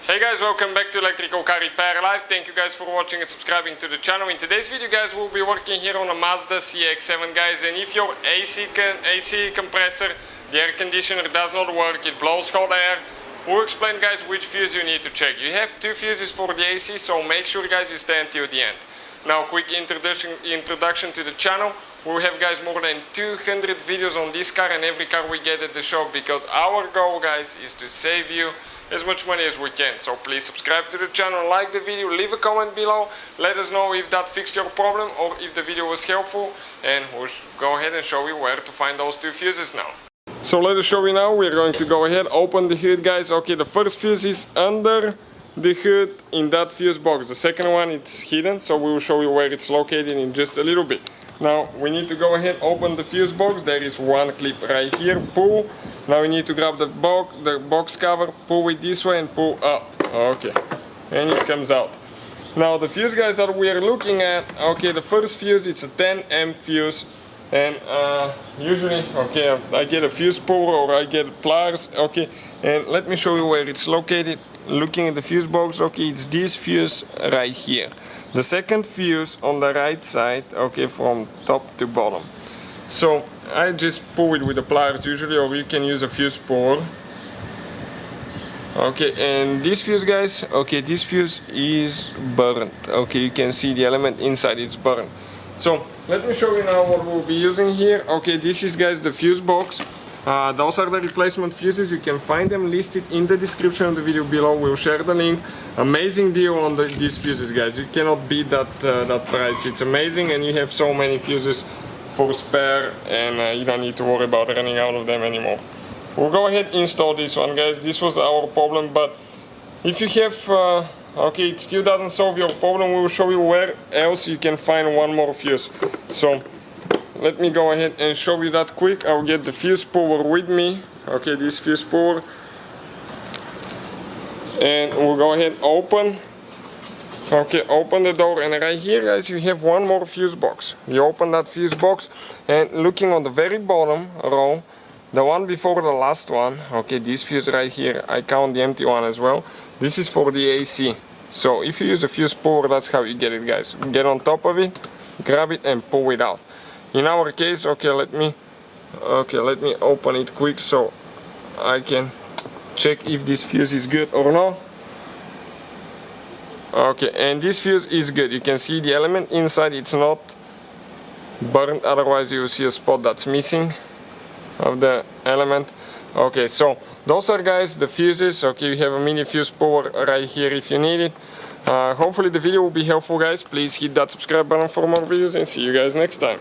Hey guys, welcome back to Electrical Car Repair Live. Thank you guys for watching and subscribing to the channel. In today's video guys, we'll be working here on a Mazda CX-7 guys, and if your AC compressor, the air conditioner does not work, it blows cold air, we'll explain guys which fuse you need to check. You have two fuses for the AC, so make sure guys you stay until the end. Now quick introduction to the channel. We have guys more than 200 videos on this car and every car we get at the shop, because our goal guys is to save you as much money as we can. So please subscribe to the channel, like the video, leave a comment below, let us know if that fixed your problem or if the video was helpful, and we'll go ahead and show you where to find those two fuses now. So let us show you now. We're going to go ahead, open the hood guys. Okay, the first fuse is under the hood in that fuse box. The second one it's hidden, so we will show you where it's located in just a little bit. Now we need to go ahead, open the fuse box. There is one clip right here, pull. Now we need to grab the box cover, pull it this way and pull up. Okay, and it comes out. Now the fuse guys that we are looking at, okay, the first fuse, it's a 10 amp fuse, and usually, okay, I get a fuse puller or I get pliers, okay, and let me show you where it's located. Looking at the fuse box, okay, it's this fuse right here. The second fuse on the right side, okay, from top to bottom. So I just pull it with the pliers usually, or you can use a fuse puller. Okay, and this fuse guys, okay, this fuse is burnt. Okay, you can see the element inside, it's burnt. So let me show you now what we'll be using here. Okay, this is guys the fuse box. Those are the replacement fuses. You can find them listed in the description of the video below. We'll share the link. Amazing deal on these fuses guys. You cannot beat that price. It's amazing, and you have so many fuses for spare, and you don't need to worry about running out of them anymore. We'll go ahead and install this one guys. This was our problem, but if you have okay, it still doesn't solve your problem, we will show you where else you can find one more fuse. So let me go ahead and show you that quick. I'll get the fuse puller with me. Okay, this fuse puller, and we'll go ahead, open. Okay, open the door, and right here guys you have one more fuse box. You open that fuse box, and looking on the very bottom row, the one before the last one, okay, this fuse right here, I count the empty one as well. This is for the AC. So if you use a fuse puller, that's how you get it guys. Get on top of it, grab it and pull it out. In our case, okay, let me open it quick so I can check if this fuse is good or not. Okay, and this fuse is good. You can see the element inside, it's not burnt, otherwise you will see a spot that's missing of the element. Okay, so those are guys the fuses. Okay, you have a mini fuse puller right here if you need it. Hopefully the video will be helpful guys. Please hit that subscribe button for more videos, and see you guys next time.